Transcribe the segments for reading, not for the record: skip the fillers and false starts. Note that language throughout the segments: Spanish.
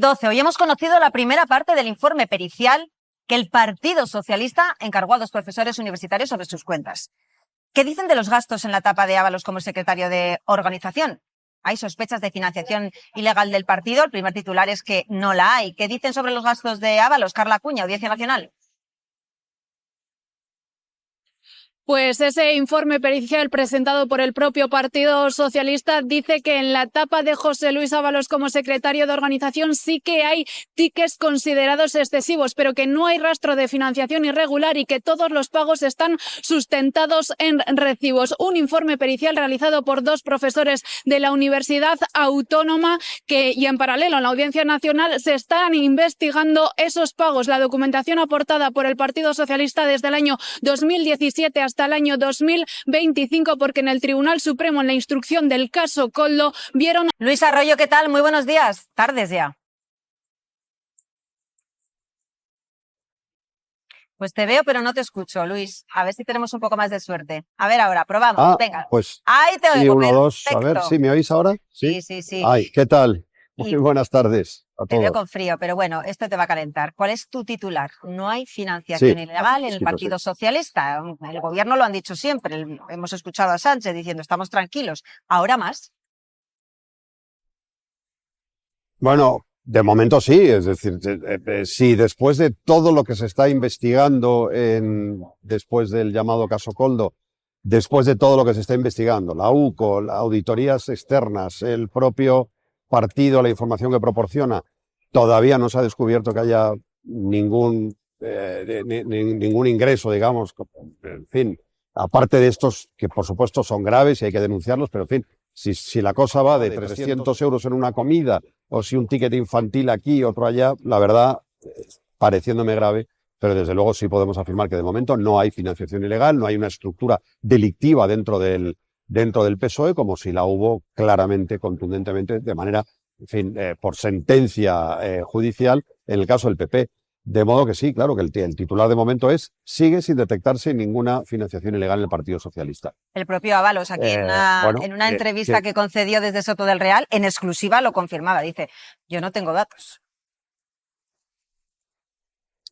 12. Hoy hemos conocido la primera parte del informe pericial que el Partido Socialista encargó a 2 profesores universitarios sobre sus cuentas. ¿Qué dicen de los gastos en la etapa de Ábalos como secretario de organización? ¿Hay sospechas de financiación ilegal del partido? El primer titular es que no la hay. ¿Qué dicen sobre los gastos de Ábalos? Carla Acuña, Audiencia Nacional. Pues ese informe pericial presentado por el propio Partido Socialista dice que en la etapa de José Luis Ábalos como secretario de organización sí que hay tickets considerados excesivos, pero que no hay rastro de financiación irregular y que todos los pagos están sustentados en recibos. Un informe pericial realizado por 2 profesores de la Universidad Autónoma y en paralelo en la Audiencia Nacional se están investigando esos pagos. La documentación aportada por el Partido Socialista desde el año 2017 hasta el año 2025, porque en el Tribunal Supremo, en la instrucción del caso Koldo, vieron... Luis Arroyo, ¿qué tal? Muy buenos días. Tardes ya. Pues te veo, pero no te escucho, Luis. A ver si tenemos un poco más de suerte. A ver ahora, probamos. Venga. Pues ahí te oigo. Sí, 1, 2. Perfecto. A ver, ¿sí me oís ahora? Sí. Ay, ¿qué tal? Muy buenas tardes a Te veo todos. con frío, pero bueno, esto te va a calentar. ¿Cuál es tu titular? No hay financiación ilegal en el Partido Socialista. El gobierno lo han dicho siempre. Hemos escuchado a Sánchez diciendo estamos tranquilos. ¿Ahora más? Bueno, de momento sí, es decir, sí, después de todo lo que se está investigando después del llamado caso Koldo, después de todo lo que se está investigando, la UCO, las auditorías externas, el propio partido, la información que proporciona, todavía no se ha descubierto que haya ningún ingreso, digamos, en fin, aparte de estos que por supuesto son graves y hay que denunciarlos, pero en fin, si la cosa va de 300 euros en una comida o si un ticket infantil aquí, otro allá, la verdad, pareciéndome grave, pero desde luego sí podemos afirmar que de momento no hay financiación ilegal, no hay una estructura delictiva dentro del PSOE, como si la hubo claramente, contundentemente, de manera, en fin, por sentencia judicial en el caso del PP. De modo que sí, claro, que el titular de momento sigue sin detectarse ninguna financiación ilegal en el Partido Socialista. El propio Ábalos, aquí en una entrevista que concedió desde Soto del Real, en exclusiva lo confirmaba. Dice, yo no tengo datos.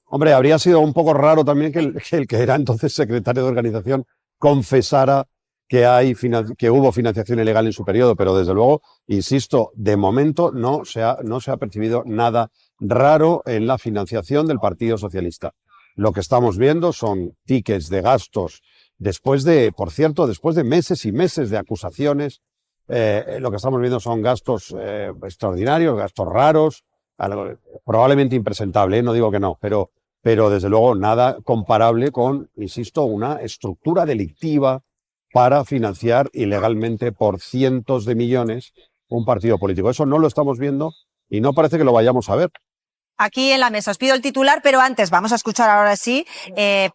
Hombre, habría sido un poco raro también que el que era entonces secretario de organización confesara que hubo financiación ilegal en su periodo, pero desde luego, insisto, de momento no se ha percibido nada raro en la financiación del Partido Socialista. Lo que estamos viendo son tickets de gastos después de meses y meses de acusaciones. Lo que estamos viendo son gastos extraordinarios, gastos raros, probablemente impresentables, no digo que no, pero desde luego nada comparable con, insisto, una estructura delictiva para financiar ilegalmente por cientos de millones un partido político. Eso no lo estamos viendo y no parece que lo vayamos a ver. Aquí en la mesa os pido el titular, pero antes vamos a escuchar ahora sí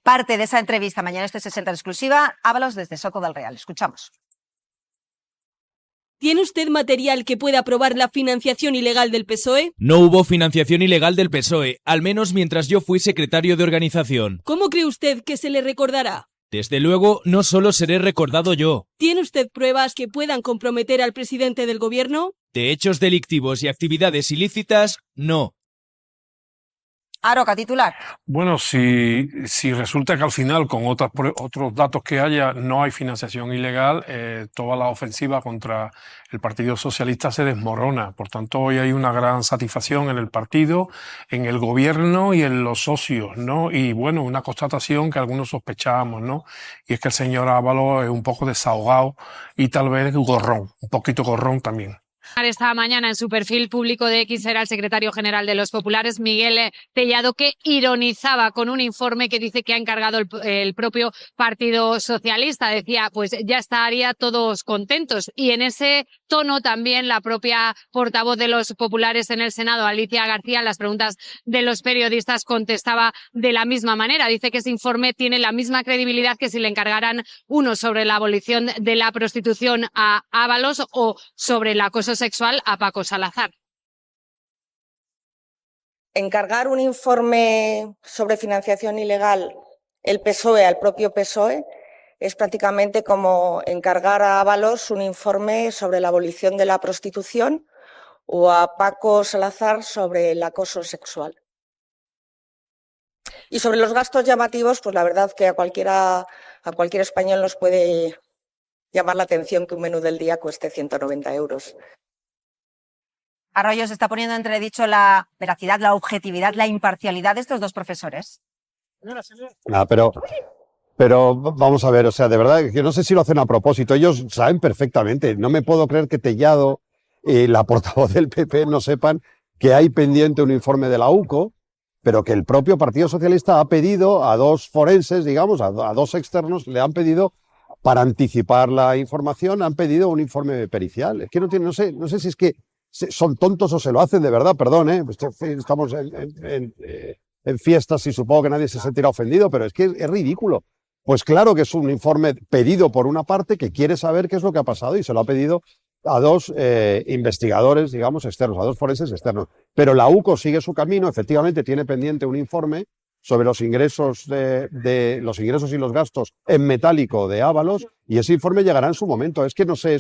parte de esa entrevista. Mañana este 60 en exclusiva. Ábalos desde Soto del Real. Escuchamos. ¿Tiene usted material que pueda probar la financiación ilegal del PSOE? No hubo financiación ilegal del PSOE, al menos mientras yo fui secretario de organización. ¿Cómo cree usted que se le recordará? Desde luego, no solo seré recordado yo. ¿Tiene usted pruebas que puedan comprometer al presidente del gobierno? De hechos delictivos y actividades ilícitas, no. Aroca, titular. Bueno, si resulta que al final, con otros datos que haya, no hay financiación ilegal, toda la ofensiva contra el Partido Socialista se desmorona. Por tanto, hoy hay una gran satisfacción en el partido, en el gobierno y en los socios, ¿no? Y bueno, una constatación que algunos sospechábamos, ¿no? Y es que el señor Ábalos es un poco desahogado y tal vez gorrón, un poquito gorrón también. Esta mañana en su perfil público de X era el secretario general de los populares, Miguel Tellado, que ironizaba con un informe que dice que ha encargado el propio Partido Socialista. Decía, pues ya estaría todos contentos. Y en ese tono también la propia portavoz de los populares en el Senado, Alicia García, a las preguntas de los periodistas contestaba de la misma manera. Dice que ese informe tiene la misma credibilidad que si le encargaran uno sobre la abolición de la prostitución a Ábalos o sobre el acoso sexual a Paco Salazar. Encargar un informe sobre financiación ilegal el PSOE al propio PSOE es prácticamente como encargar a Ábalos un informe sobre la abolición de la prostitución o a Paco Salazar sobre el acoso sexual. Y sobre los gastos llamativos, pues la verdad que a cualquier español nos puede llamar la atención que un menú del día cueste 190 euros. Arroyo, se está poniendo en entredicho la veracidad, la objetividad, la imparcialidad de estos dos profesores. Pero vamos a ver, o sea, de verdad, que no sé si lo hacen a propósito. Ellos saben perfectamente. No me puedo creer que Tellado y la portavoz del PP no sepan que hay pendiente un informe de la UCO, pero que el propio Partido Socialista ha pedido a dos forenses, digamos, a dos externos, le han pedido, para anticipar la información, han pedido un informe pericial. Es que no sé si es que son tontos o se lo hacen de verdad, perdón, estamos en fiestas y supongo que nadie se sentirá ofendido, pero es que es ridículo. Pues claro que es un informe pedido por una parte que quiere saber qué es lo que ha pasado y se lo ha pedido a dos investigadores, digamos, externos, a dos forenses externos. Pero la UCO sigue su camino, efectivamente tiene pendiente un informe sobre los ingresos los ingresos y los gastos en metálico de Ábalos, y ese informe llegará en su momento. Es que no sé,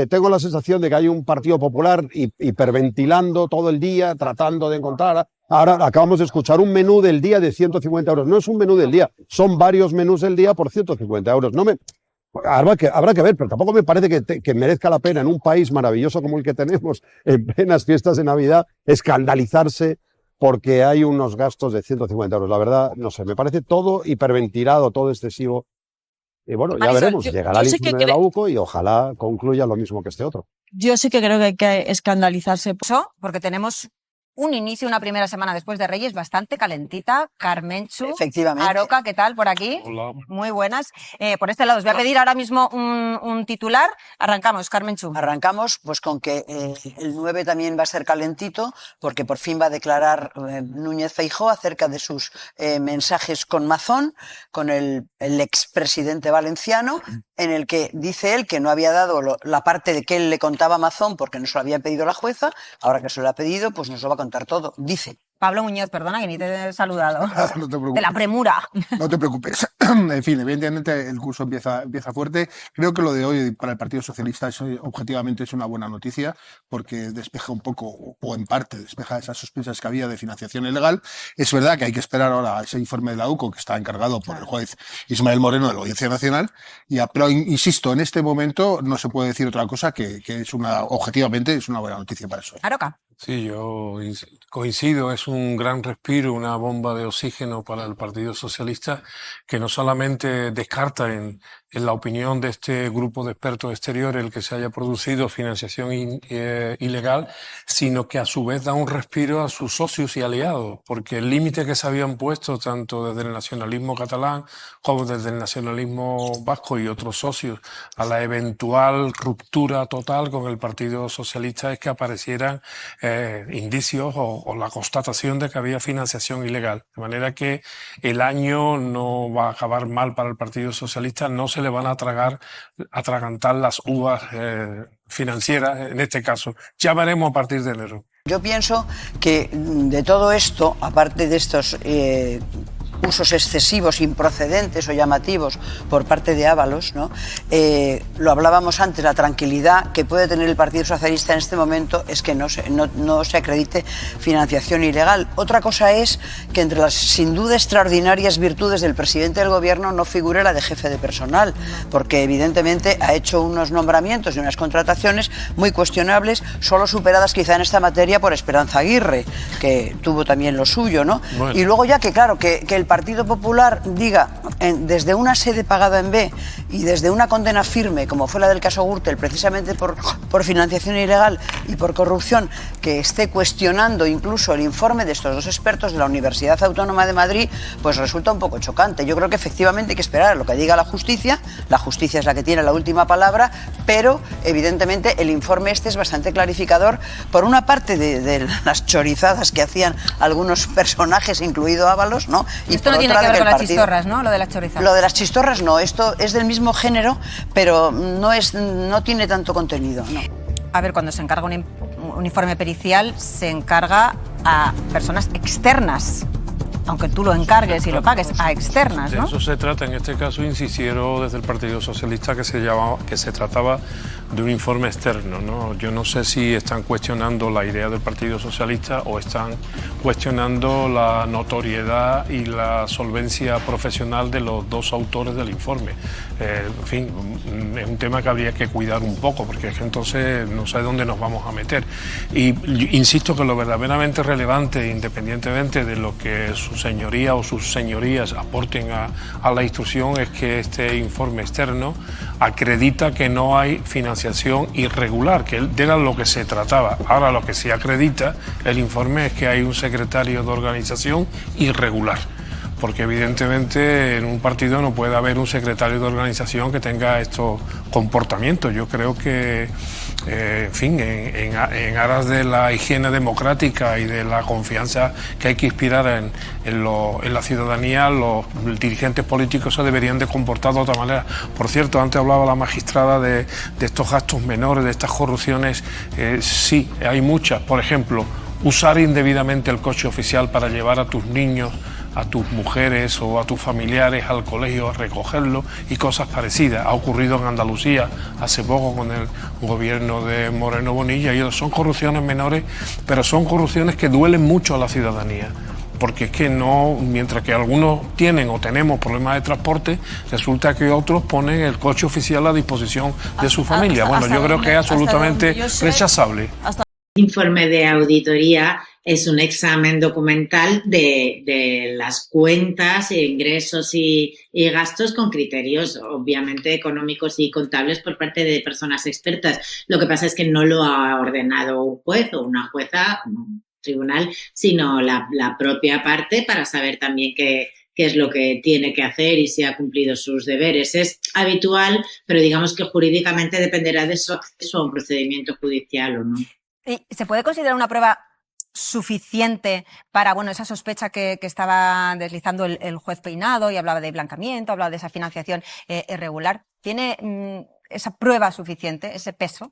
tengo la sensación de que hay un Partido Popular hiperventilando todo el día, tratando de encontrar. Ahora acabamos de escuchar un menú del día de 150 euros. No es un menú del día, son varios menús del día por 150 euros. Habrá que ver, pero tampoco me parece que merezca la pena en un país maravilloso como el que tenemos en plenas fiestas de Navidad escandalizarse porque hay unos gastos de 150 euros. La verdad, no sé, me parece todo hiperventilado, todo excesivo. Y bueno, ya veremos, llegará el informe de la UCO y ojalá concluya lo mismo que este otro. Yo sí que creo que hay que escandalizarse. Porque tenemos un inicio, una primera semana después de Reyes bastante calentita. Carmenchu, efectivamente. Aroca, ¿qué tal por aquí? Hola. Muy buenas. Por este lado os voy a pedir ahora mismo un titular. Arrancamos, Carmenchu. Arrancamos pues con que el 9 también va a ser calentito, porque por fin va a declarar Núñez Feijóo acerca de sus mensajes con Mazón, con el expresidente valenciano, en el que dice él que no había dado la parte de que él le contaba a Mazón porque no se lo había pedido la jueza. Ahora que se lo ha pedido, pues nos lo va a contar todo, dice. Pablo Muñoz, perdona que ni te he saludado. No te preocupes. De la premura. No te preocupes. En fin, evidentemente el curso empieza fuerte. Creo que lo de hoy para el Partido Socialista objetivamente es una buena noticia, porque despeja un poco, o en parte despeja esas sospechas que había de financiación ilegal. Es verdad que hay que esperar ahora ese informe de la UCO, que está encargado por el juez Ismael Moreno de la Audiencia Nacional. Pero insisto, en este momento no se puede decir otra cosa que objetivamente es una buena noticia para eso. Aroca. Sí, yo coincido, es un gran respiro, una bomba de oxígeno para el Partido Socialista, que no solamente descarta en la opinión de este grupo de expertos exteriores el que se haya producido financiación ilegal, sino que a su vez da un respiro a sus socios y aliados, porque el límite que se habían puesto tanto desde el nacionalismo catalán como desde el nacionalismo vasco y otros socios a la eventual ruptura total con el Partido Socialista es que aparecieran indicios o la constatación de que había financiación ilegal. De manera que el año no va a acabar mal para el Partido Socialista, no se le van a atragantar las uvas financieras en este caso. Ya veremos a partir de enero. Yo pienso que de todo esto, aparte de estos usos excesivos, improcedentes o llamativos por parte de Ábalos, ¿no? Lo hablábamos antes, la tranquilidad que puede tener el Partido Socialista en este momento es que no se acredite financiación ilegal. Otra cosa es que entre las sin duda extraordinarias virtudes del presidente del gobierno no figure la de jefe de personal, porque evidentemente ha hecho unos nombramientos y unas contrataciones muy cuestionables, solo superadas quizá en esta materia por Esperanza Aguirre, que tuvo también lo suyo, ¿no? Bueno. Y luego ya que claro, que el Partido Popular diga desde una sede pagada en B y desde una condena firme, como fue la del caso Gürtel, precisamente por financiación ilegal y por corrupción, que esté cuestionando incluso el informe de estos dos expertos de la Universidad Autónoma de Madrid, pues resulta un poco chocante. Yo creo que efectivamente hay que esperar a lo que diga la justicia es la que tiene la última palabra, pero evidentemente el informe este es bastante clarificador, por una parte de las chorizadas que hacían algunos personajes, incluido Ábalos, ¿no? Y esto no tiene que ver con las chistorras, ¿no? Lo de las chorizadas. Lo de las chistorras no, esto es del mismo género, pero no tiene tanto contenido, no. A ver, cuando se encarga un informe pericial, se encarga a personas externas, aunque tú lo encargues y lo pagues, a externas, ¿no? De eso se trata. En este caso insistieron desde el Partido Socialista que se trataba un informe externo, ¿no? Yo no sé si están cuestionando la idea del Partido Socialista o están cuestionando la notoriedad y la solvencia profesional de los dos autores del informe. En fin, es un tema que habría que cuidar un poco, porque es que entonces no sé dónde nos vamos a meter. Y insisto que lo verdaderamente relevante, independientemente de lo que su señoría o sus señorías aporten a la instrucción, es que este informe externo acredita que no hay financiación irregular, que era lo que se trataba. Ahora lo que sí acredita el informe es que hay un secretario de organización irregular, porque evidentemente en un partido no puede haber un secretario de organización que tenga estos comportamientos. Yo creo que, en fin, en aras de la higiene democrática y de la confianza que hay que inspirar en la ciudadanía, los dirigentes políticos se deberían de comportar de otra manera. Por cierto, antes hablaba la magistrada de estos gastos menores, de estas corrupciones. Sí, hay muchas. Por ejemplo, usar indebidamente el coche oficial para llevar a tus niños, a tus mujeres o a tus familiares al colegio a recogerlo y cosas parecidas. Ha ocurrido en Andalucía hace poco con el gobierno de Moreno Bonilla, y son corrupciones menores, pero son corrupciones que duelen mucho a la ciudadanía. Porque es que no, mientras que algunos tienen o tenemos problemas de transporte, resulta que otros ponen el coche oficial a disposición de su familia. Bueno, yo creo que es absolutamente rechazable. El informe de auditoría es un examen documental de las cuentas, ingresos y gastos con criterios obviamente económicos y contables por parte de personas expertas. Lo que pasa es que no lo ha ordenado un juez o una jueza, un tribunal, sino la propia parte, para saber también qué es lo que tiene que hacer y si ha cumplido sus deberes. Es habitual, pero digamos que jurídicamente dependerá de su acceso a un procedimiento judicial o no. ¿Y se puede considerar una prueba suficiente para, bueno, esa sospecha que estaba deslizando el juez Peinado, y hablaba de blanqueamiento, hablaba de esa financiación irregular? ¿Tiene esa prueba suficiente, ese peso?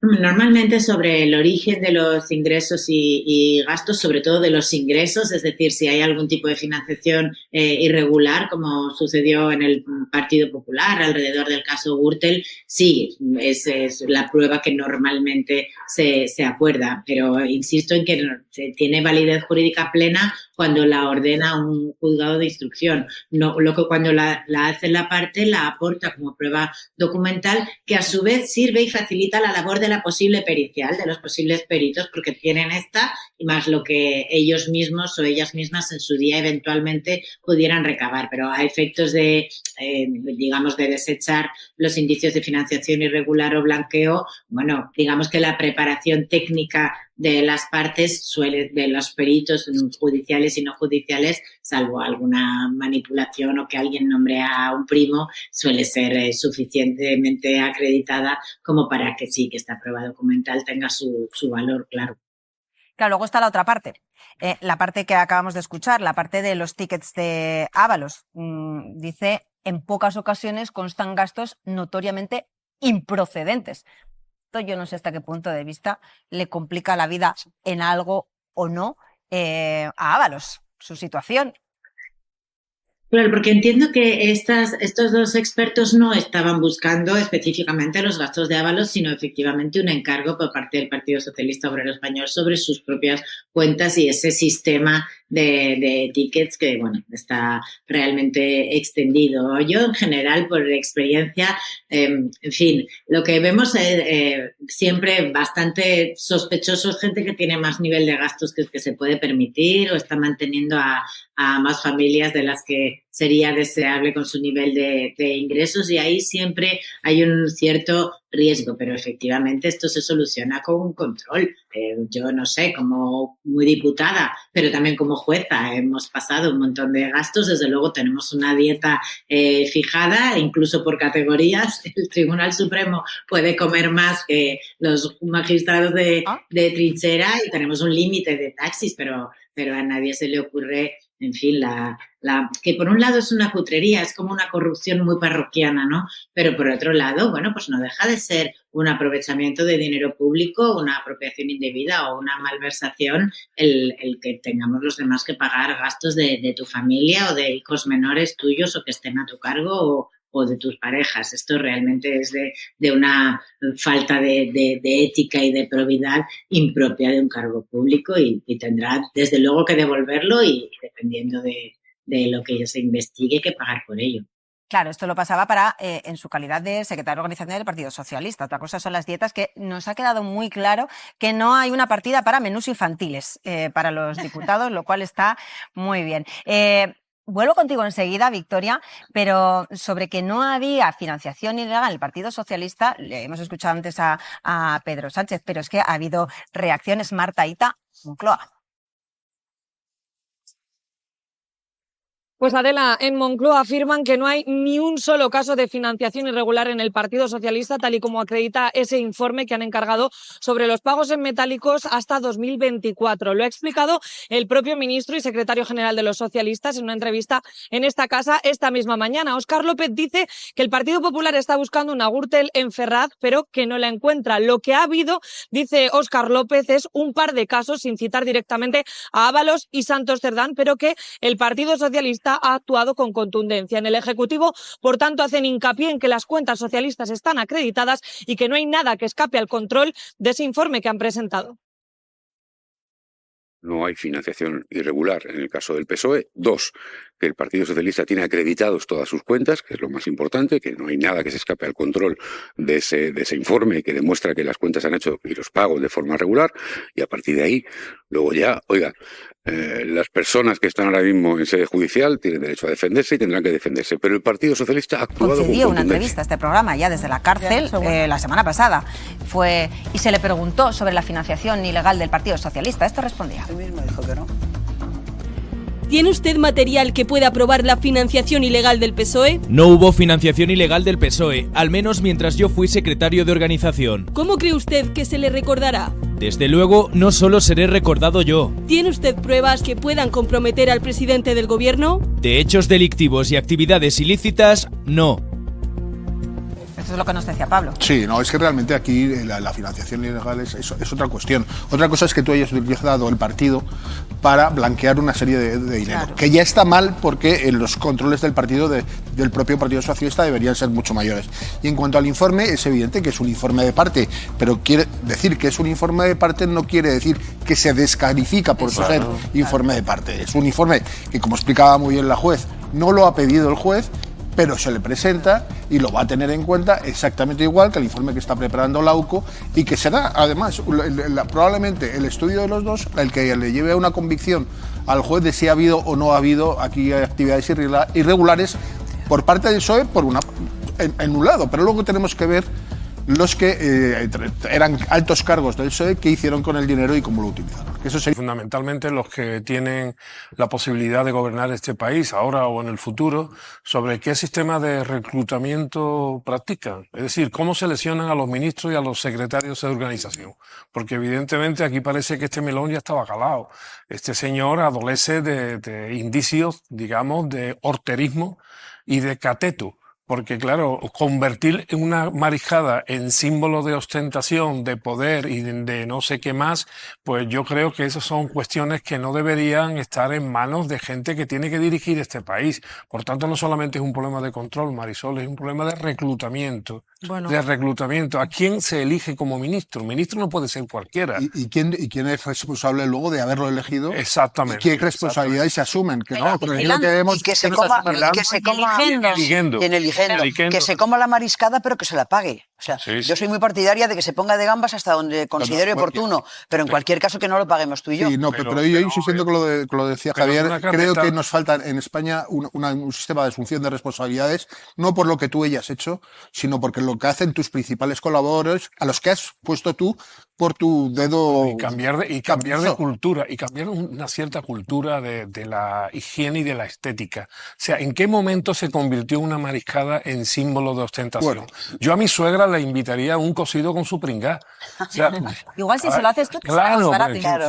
Normalmente sobre el origen de los ingresos y gastos, sobre todo de los ingresos, es decir, si hay algún tipo de financiación irregular, como sucedió en el Partido Popular alrededor del caso Gürtel, sí, es la prueba que normalmente se acuerda, pero insisto en que tiene validez jurídica plena cuando la ordena un juzgado de instrucción. No, lo que cuando la hace la parte la aporta como prueba documental, que a su vez sirve y facilita la labor de la posible pericial, de los posibles peritos, porque tienen esta y más lo que ellos mismos o ellas mismas en su día eventualmente pudieran recabar. Pero a efectos de, digamos, de desechar los indicios de financiación irregular o blanqueo, bueno, digamos que la preparación técnica de las partes de los peritos judiciales y no judiciales, salvo alguna manipulación o que alguien nombre a un primo, suele ser suficientemente acreditada como para que sí, que esta prueba documental tenga su valor, claro. Claro, luego está la otra parte, la parte que acabamos de escuchar, la parte de los tickets de Ábalos. Dice, en pocas ocasiones constan gastos notoriamente improcedentes. Yo no sé hasta qué punto de vista le complica la vida en algo o no a Ábalos, su situación. Claro, porque entiendo que estos dos expertos no estaban buscando específicamente los gastos de Ábalos, sino efectivamente un encargo por parte del Partido Socialista Obrero Español sobre sus propias cuentas y ese sistema de tickets que, bueno, está realmente extendido. Yo, en general, por experiencia, en fin, lo que vemos es siempre bastante sospechosos, gente que tiene más nivel de gastos que el que se puede permitir o está manteniendo a más familias de las que sería deseable con su nivel de ingresos, y ahí siempre hay un cierto riesgo, pero efectivamente esto se soluciona con un control. Yo no sé, como muy diputada, pero también como jueza hemos pasado un montón de gastos. Desde luego tenemos una dieta fijada, incluso por categorías. El Tribunal Supremo puede comer más que los magistrados de trinchera y tenemos un límite de taxis, pero a nadie se le ocurre, en fin, que por un lado es una cutrería, es como una corrupción muy parroquiana, ¿no? Pero por otro lado, bueno, pues no deja de ser un aprovechamiento de dinero público, una apropiación indebida o una malversación el que tengamos los demás que pagar gastos de tu familia o de hijos menores tuyos o que estén a tu cargo o de tus parejas. Esto realmente es de una falta de ética y de probidad impropia de un cargo público y tendrá desde luego que devolverlo y dependiendo de lo que se investigue, que pagar por ello. Claro, esto lo pasaba para en su calidad de secretario de organización del Partido Socialista. Otra cosa son las dietas, que nos ha quedado muy claro que no hay una partida para menús infantiles para los diputados, lo cual está muy bien. Vuelvo contigo enseguida, Victoria, pero sobre que no había financiación ilegal en el Partido Socialista, le hemos escuchado antes a Pedro Sánchez, pero es que ha habido reacciones. Marta Ita, Moncloa. Pues Adela, en Moncloa afirman que no hay ni un solo caso de financiación irregular en el Partido Socialista, tal y como acredita ese informe que han encargado sobre los pagos en metálicos hasta 2024. Lo ha explicado el propio ministro y secretario general de los socialistas en una entrevista en esta casa esta misma mañana. Óscar López dice que el Partido Popular está buscando una Gürtel en Ferraz, pero que no la encuentra. Lo que ha habido, dice Óscar López, es un par de casos, sin citar directamente a Ábalos y Santos Cerdán, pero que el Partido Socialista ha actuado con contundencia. En el Ejecutivo, por tanto, hacen hincapié en que las cuentas socialistas están acreditadas y que no hay nada que escape al control de ese informe que han presentado. No hay financiación irregular en el caso del PSOE. 2, que el Partido Socialista tiene acreditados todas sus cuentas, que es lo más importante, que no hay nada que se escape al control de ese informe que demuestra que las cuentas se han hecho y los pagos de forma regular. Y a partir de ahí, luego ya, las personas que están ahora mismo en sede judicial tienen derecho a defenderse y tendrán que defenderse. Pero el Partido Socialista ha actuado con concedió una entrevista a este programa ya desde la cárcel la semana pasada. Y se le preguntó sobre la financiación ilegal del Partido Socialista. Esto respondía. Él mismo dijo que no. ¿Tiene usted material que pueda probar la financiación ilegal del PSOE? No hubo financiación ilegal del PSOE, al menos mientras yo fui secretario de organización. ¿Cómo cree usted que se le recordará? Desde luego, no solo seré recordado yo. ¿Tiene usted pruebas que puedan comprometer al presidente del gobierno? De hechos delictivos y actividades ilícitas, no. Esto es lo que nos decía Pablo. Sí, no, es que realmente aquí la financiación ilegal es otra cuestión. Otra cosa es que tú hayas utilizado el partido para blanquear una serie de dinero, claro, que ya está mal porque los controles del partido, del propio Partido Socialista, deberían ser mucho mayores. Y en cuanto al informe, es evidente que es un informe de parte, pero quiere decir que es un informe de parte no quiere decir que se descalifica por ser informe de parte. Es un informe que, como explicaba muy bien la juez, no lo ha pedido el juez, pero se le presenta y lo va a tener en cuenta exactamente igual que el informe que está preparando la UCO, y que será, además, probablemente el estudio de los dos el que le lleve a una convicción al juez de si ha habido o no ha habido aquí actividades irregulares por parte del PSOE, en un lado, pero luego tenemos que ver los que eran altos cargos del PSOE, qué hicieron con el dinero y cómo lo utilizaron. Eso sería fundamentalmente los que tienen la posibilidad de gobernar este país ahora o en el futuro, sobre qué sistema de reclutamiento practican. Es decir, cómo seleccionan a los ministros y a los secretarios de organización. Porque evidentemente aquí parece que este melón ya estaba calado. Este señor adolece de indicios, digamos, de horterismo y de cateto. Porque, claro, convertir una mariscada en símbolo de ostentación, de poder y de no sé qué más, pues yo creo que esas son cuestiones que no deberían estar en manos de gente que tiene que dirigir este país. Por tanto, no solamente es un problema de control, Marisol, es un problema de reclutamiento. Bueno. De reclutamiento. ¿A quién se elige como ministro? Ministro no puede ser cualquiera. ¿Y quién es responsable luego de haberlo elegido? Exactamente. ¿Qué responsabilidades se asumen? Que no, pero lo que vemos que se coma que se coma la mariscada, pero que se la pague. O sea, yo soy muy partidaria de que se ponga de gambas hasta donde considere oportuno, pero en cualquier caso que no lo paguemos tú y yo. Sí, no, pero yo insistiendo con lo decía Javier, creo que nos falta en España un sistema de asunción de responsabilidades, no por lo que tú hayas hecho, sino porque lo que hacen tus principales colaboradores, a los que has puesto tú por tu dedo. Y cambiar de cultura, y cambiar una cierta cultura de la higiene y de la estética. O sea, ¿en qué momento se convirtió una mariscada en símbolo de ostentación? Bueno, yo a mi suegra le invitaría a un cocido con su pringá. O sea, igual si se lo haces tú, claro,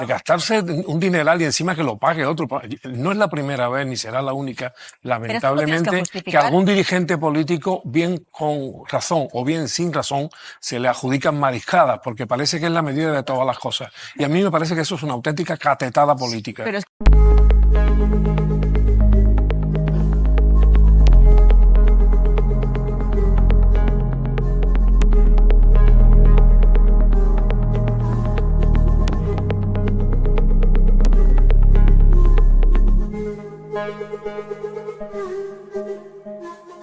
gastarse un dineral y encima que lo pague otro. No es la primera vez ni será la única, lamentablemente, que algún dirigente político, bien con razón o bien sin razón, se le adjudican mariscadas, porque parece que es la medida de todas las cosas. Y a mí me parece que eso es una auténtica catetada política. Pero es... Thank you.